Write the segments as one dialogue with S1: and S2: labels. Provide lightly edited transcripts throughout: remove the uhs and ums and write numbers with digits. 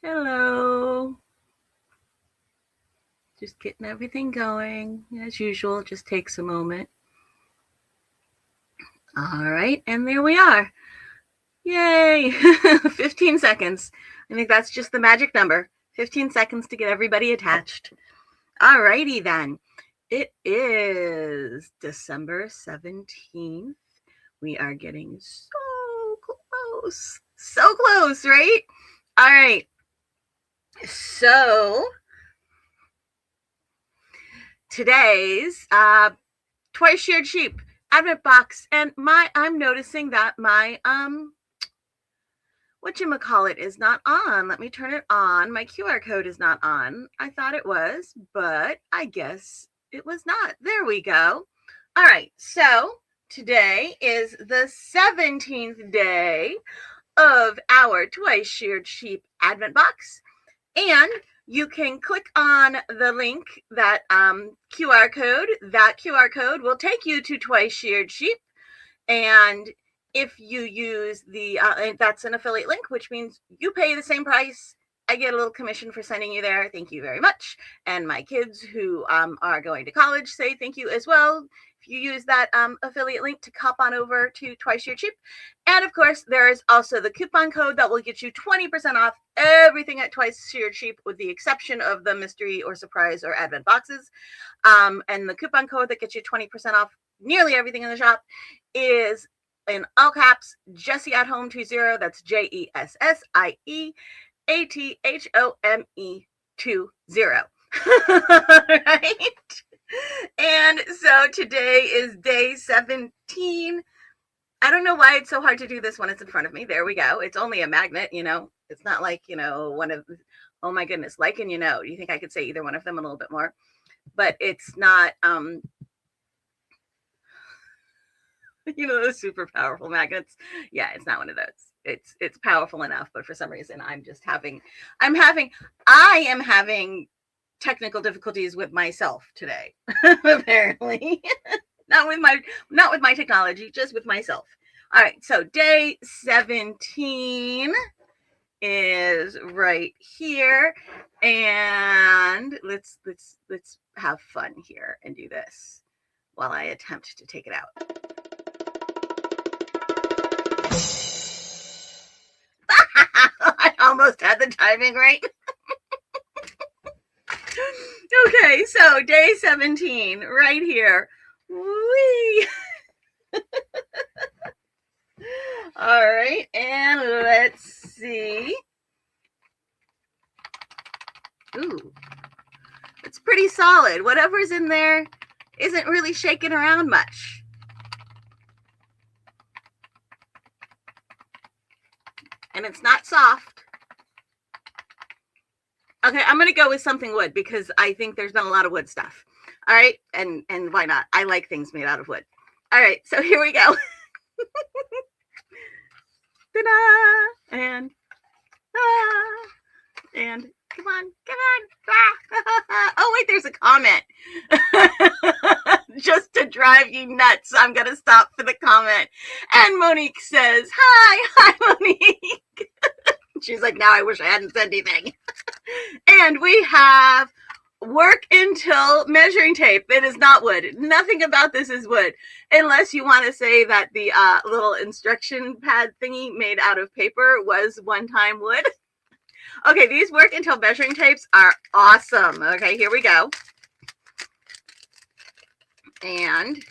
S1: Hello. Just getting everything going. As usual, it just takes a moment. All right, and there we are. Yay! 15 seconds. I think that's just the magic number. 15 seconds to get everybody attached. All righty then. It is December 17th. We are getting so close. So close, right? All right. So today's Twice Sheared Sheep Advent box, and I'm noticing that my whatchamacallit is not on. Let me turn it on. My QR code is not on. I thought it was, but I guess it was not. There we go. All right, so today is the 17th day of our Twice Sheared Sheep Advent box, and you can click on the link, that QR code. That QR code will take you to Twice Sheared Sheep. And if you use that's an affiliate link, which means you pay the same price. I get a little commission for sending you there. Thank you very much. And my kids who are going to college say thank you as well. If you use that affiliate link to hop on over to Twice Sheared Sheep. And of course, there is also the coupon code that will get you 20% off everything at Twice Sheared Sheep, with the exception of the mystery or surprise or advent boxes. And the coupon code that gets you 20% off nearly everything in the shop is, in all caps, Jessie at Home 20. That's JESSIEATHOME 20. Right? And so today is day 17. I don't know why it's so hard to do this when it's in front of me. There we go. It's only a magnet, It's not like, one of, oh my goodness, like and Do you think I could say either one of them a little bit more? But it's not, those super powerful magnets. Yeah, it's not one of those. It's powerful enough, but for some reason I am having technical difficulties with myself today. Apparently. not with my technology, just with myself. All right, so day 17 is right here, and let's have fun here and do this while I attempt to take it out. I almost had the timing right. Okay, so day 17, right here. Whee! All right, and let's see. Ooh, it's pretty solid. Whatever's in there isn't really shaking around much. And it's not soft. Okay, I'm going to go with something wood because I think there's been a lot of wood stuff. All right, and why not? I like things made out of wood. All right, so here we go. Ta-da! And come on. Oh, wait, there's a comment. Just to drive you nuts, I'm going to stop for the comment. And Monique says, hi, Monique. She's like, now I wish I hadn't said anything. And we have work until measuring tape. It is not wood. Nothing about this is wood, unless you want to say that the little instruction pad thingy made out of paper was one time wood. Okay, these work until measuring tapes are awesome. Okay, here we go. And it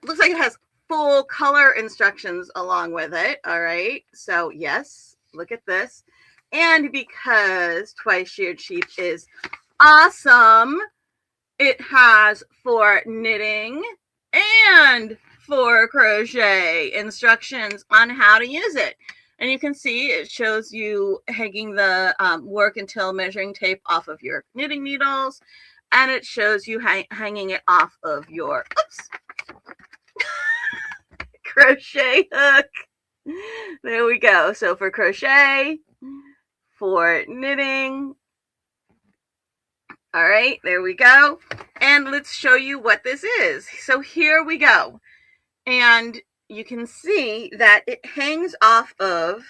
S1: looks like it has full color instructions along with it. All right, so yes, look at this. And because Twice Sheared Sheep is awesome, it has for knitting and for crochet instructions on how to use it. And you can see it shows you hanging the work until measuring tape off of your knitting needles, and it shows you hanging it off of your crochet hook. There we go. So for crochet, for knitting. All right, there we go. And let's show you what this is. So here we go. And you can see that it hangs off of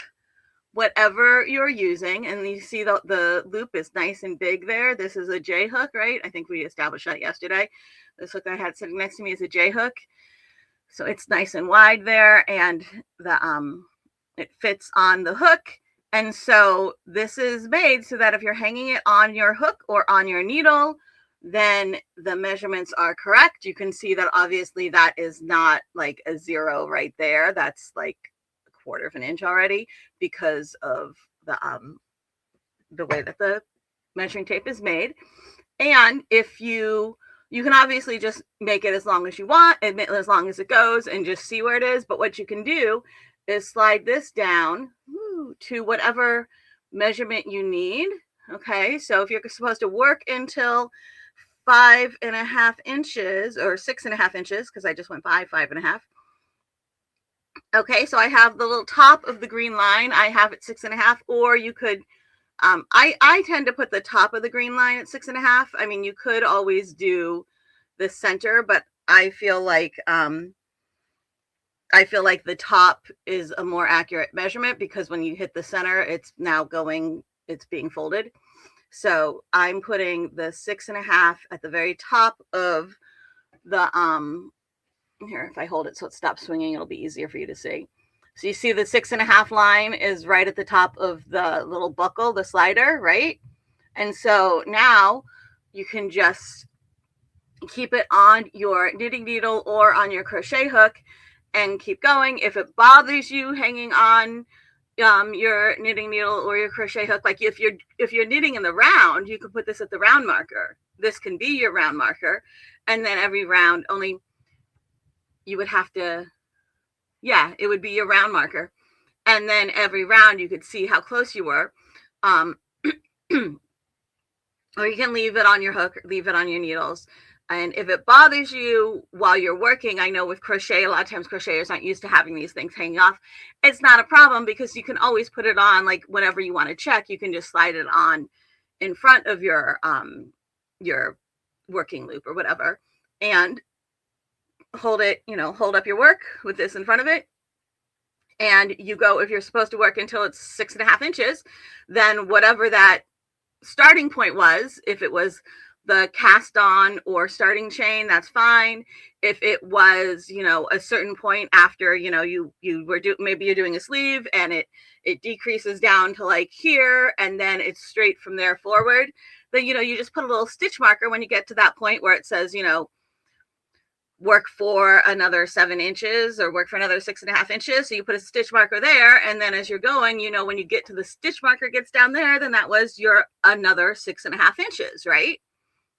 S1: whatever you're using, and you see the loop is nice and big there. This is a J hook, right? I think we established that yesterday. This hook I had sitting next to me is a J hook. So it's nice and wide there, and it fits on the hook. And so this is made so that if you're hanging it on your hook or on your needle, then the measurements are correct. You can see that obviously that is not like a 0 right there. That's like a 1/4 of an inch already because of the way that the measuring tape is made. And if you can obviously just make it as long as you want, as long as it goes, and just see where it is. But what you can do is slide this down to whatever measurement you need. Okay, so if you're supposed to work until 5.5 inches or 6.5 inches, because I just went by 5.5. Okay, so I have the little top of the green line. I have it 6.5, or you could, I tend to put the top of the green line at 6.5. I mean, you could always do the center, but I feel like the top is a more accurate measurement, because when you hit the center, it's being folded. So I'm putting the 6.5 at the very top of the, here, if I hold it so it stops swinging, it'll be easier for you to see. So you see the 6.5 line is right at the top of the little buckle, the slider, right? And so now you can just keep it on your knitting needle or on your crochet hook and keep going. If it bothers you hanging on your knitting needle or your crochet hook, like if you're knitting in the round, you can put this at the round marker. This can be your round marker, and then every round, only you would have to, yeah, it would be your round marker, and then every round you could see how close you were. Or you can leave it on your hook, leave it on your needles. And if it bothers you while you're working, I know with crochet, a lot of times crocheters aren't used to having these things hanging off. It's not a problem, because you can always put it on, like whenever you want to check, you can just slide it on in front of your working loop or whatever, and hold it, hold up your work with this in front of it. And you go, if you're supposed to work until it's 6.5 inches, then whatever that starting point was, if it was the cast on or starting chain, that's fine. If it was, a certain point after, you were maybe you're doing a sleeve and it decreases down to like here, and then it's straight from there forward, then, you just put a little stitch marker when you get to that point where it says, work for another 7 inches or work for another 6.5 inches. So you put a stitch marker there, and then as you're going, when you get to the stitch marker gets down there, then that was your another 6.5 inches, right?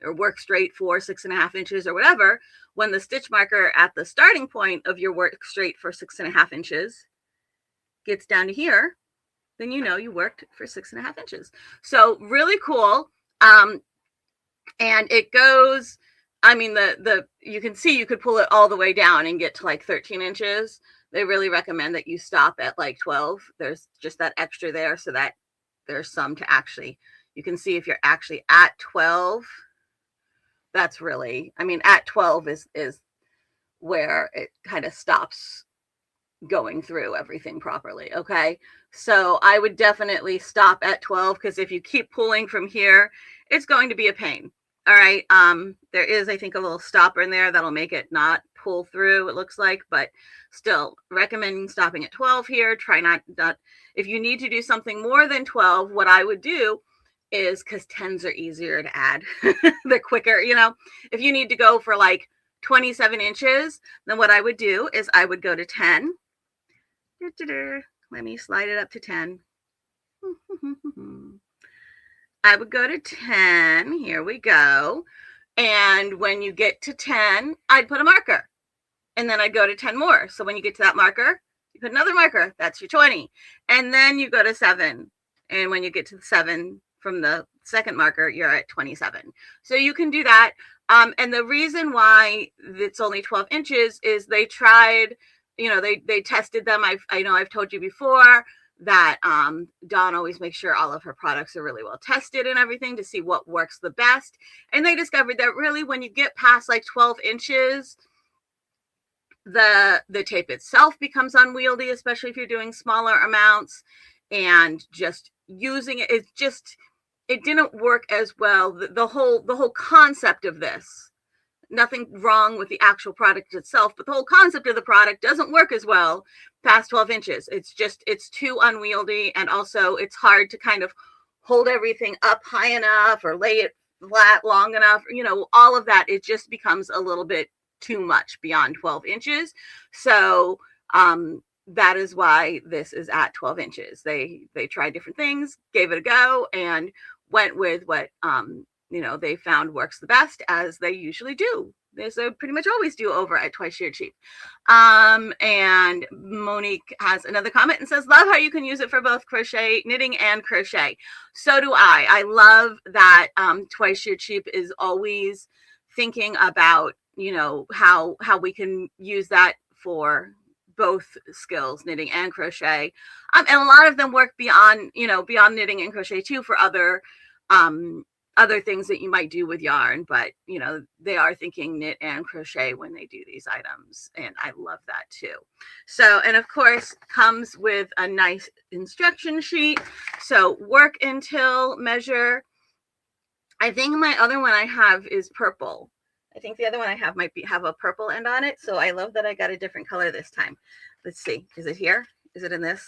S1: Or work straight for 6.5 inches or whatever. When the stitch marker at the starting point of your work straight for 6.5 inches gets down to here, then you worked for 6.5 inches. So really cool. And it goes, I mean, you can see you could pull it all the way down and get to like 13 inches. They really recommend that you stop at like 12. There's just that extra there, so that there's some to actually, you can see if you're actually at 12, that's really, I mean, at 12 is where it kind of stops going through everything properly. Okay. So I would definitely stop at 12, because if you keep pulling from here, it's going to be a pain. All right. There is, I think, a little stopper in there that'll make it not pull through, it looks like, but still recommending stopping at 12 here. Try not, if you need to do something more than 12, what I would do is, because 10s are easier to add, they're quicker, if you need to go for like 27 inches, then what I would do is I would go to 10. Let me slide it up to 10. I would go to 10. Here we go. And when you get to 10, I'd put a marker, and then I'd go to 10 more. So when you get to that marker, you put another marker. That's your 20. And then you go to 7. And when you get to the 7 from the second marker, you're at 27. So you can do that. And the reason why it's only 12 inches is they tried, they tested them. I know I've told you before that Dawn always makes sure all of her products are really well tested and everything to see what works the best. And they discovered that really when you get past like 12 inches, the tape itself becomes unwieldy, especially if you're doing smaller amounts. and just using it. It didn't work as well. The whole concept of this, nothing wrong with the actual product itself, but the whole concept of the product doesn't work as well past 12 inches. It's too unwieldy, and also it's hard to kind of hold everything up high enough or lay it flat long enough, all of that. It just becomes a little bit too much beyond 12 inches. So that is why this is at 12 inches. They tried different things, gave it a go, and went with what they found works the best, as they usually do. They pretty much always do over at Twice Sheared Cheap. And Monique has another comment and says, love how you can use it for both crochet, knitting, and crochet. So do I. I love that Twice Sheared Cheap is always thinking about, how we can use that for both skills, knitting and crochet. And a lot of them work beyond knitting and crochet too, for other things that you might do with yarn, but they are thinking knit and crochet when they do these items, and I love that too. So, and of course comes with a nice instruction sheet. So work until measure. I think my other one I have is purple. I think the other one I have might have a purple end on it. So I love that I got a different color this time. Let's see. Is it here? Is it in this?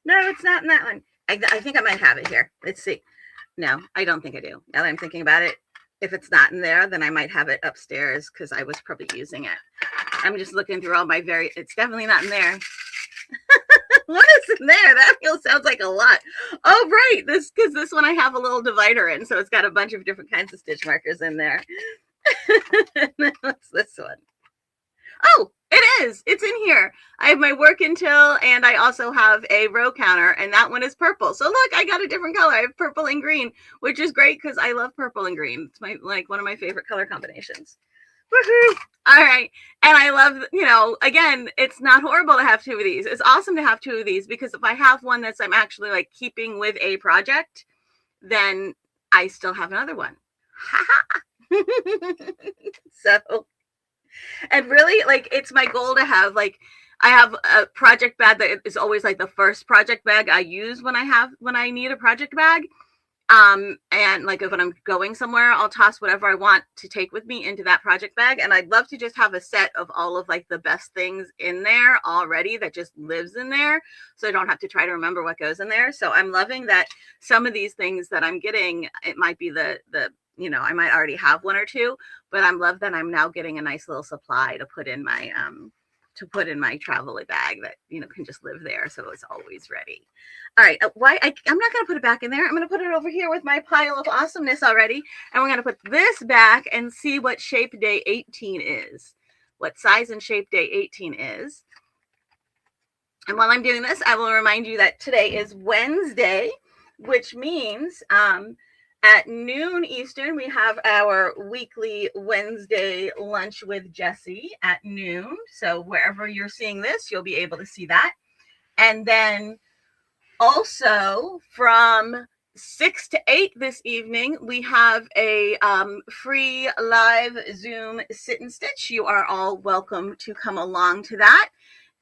S1: No, it's not in that one. I think I might have it here. Let's see. No, I don't think I do. Now that I'm thinking about it, if it's not in there, then I might have it upstairs because I was probably using it. I'm just looking through all my it's definitely not in there. What is in there? That sounds like a lot. Oh, right. Because this one I have a little divider in, so it's got a bunch of different kinds of stitch markers in there. What's this one? Oh, it is. It's in here. I have my work until, and I also have a row counter, and that one is purple. So look, I got a different color. I have purple and green, which is great because I love purple and green. It's one of my favorite color combinations. Woohoo! All right. And I love, again, it's not horrible to have two of these. It's awesome to have two of these, because if I have one that's I'm actually like keeping with a project, then I still have another one. So, and really, like, it's my goal to have, like, I have a project bag that is always like the first project bag I use when I need a project bag. And like when I'm going somewhere, I'll toss whatever I want to take with me into that project bag. And I'd love to just have a set of all of like the best things in there already that just lives in there. So I don't have to try to remember what goes in there. So I'm loving that some of these things that I'm getting, it might be I might already have one or two, but I'm love that I'm now getting a nice little supply to put in my, travel bag that, can just live there. So it's always ready. All right. I'm not going to put it back in there. I'm going to put it over here with my pile of awesomeness already. And we're going to put this back and see what shape day 18 is, what size and shape day 18 is. And while I'm doing this, I will remind you that today is Wednesday, which means, at noon Eastern, we have our weekly Wednesday lunch with Jessie at noon. So wherever you're seeing this, you'll be able to see that. And then also from 6 to 8 this evening, we have a free live Zoom sit and stitch. You are all welcome to come along to that.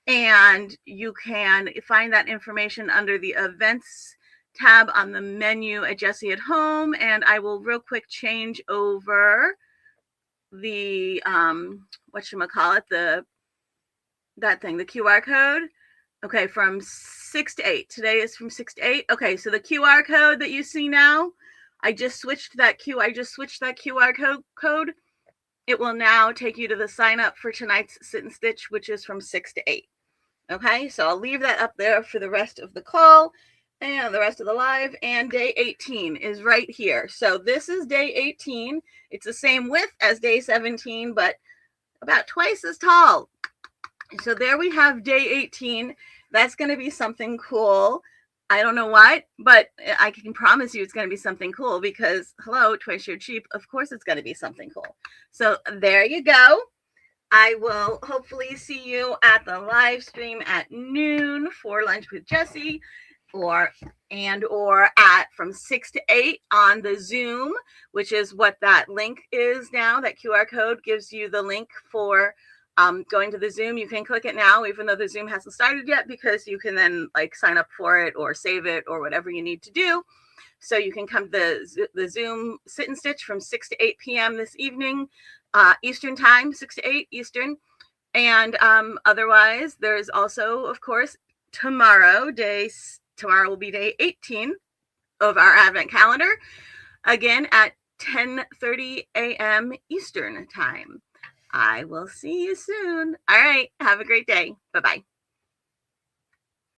S1: And you can find that information under the events tab on the menu at Jessie at Home. And I will real quick change over the the QR code. Okay, from 6 to 8. Today is from 6 to 8. Okay, so the QR code that you see now, I just switched that QR code. It will now take you to the sign up for tonight's sit and stitch, which is from 6 to 8. Okay, so I'll leave that up there for the rest of the call and the rest of the live. And day 18 is right here. So this is day 18. It's the same width as day 17, but about twice as tall. So there we have day 18. That's going to be something cool. I don't know what, but I can promise you it's going to be something cool because, hello, Twice Sheared Cheap. Of course it's going to be something cool. So there you go. I will hopefully see you at the live stream at noon for lunch with Jessie, or at from 6 to 8 on the Zoom, which is what that link is now. That QR code gives you the link for Going to the Zoom, you can click it now, even though the Zoom hasn't started yet, because you can then like sign up for it or save it or whatever you need to do. So you can come to the Zoom sit and stitch from 6 to 8 p.m. this evening, Eastern time, 6 to 8 Eastern. And otherwise, there's also, of course, tomorrow will be day 18 of our Advent calendar, again at 10:30 a.m. Eastern time. I will see you soon. All right. Have a great day. Bye-bye.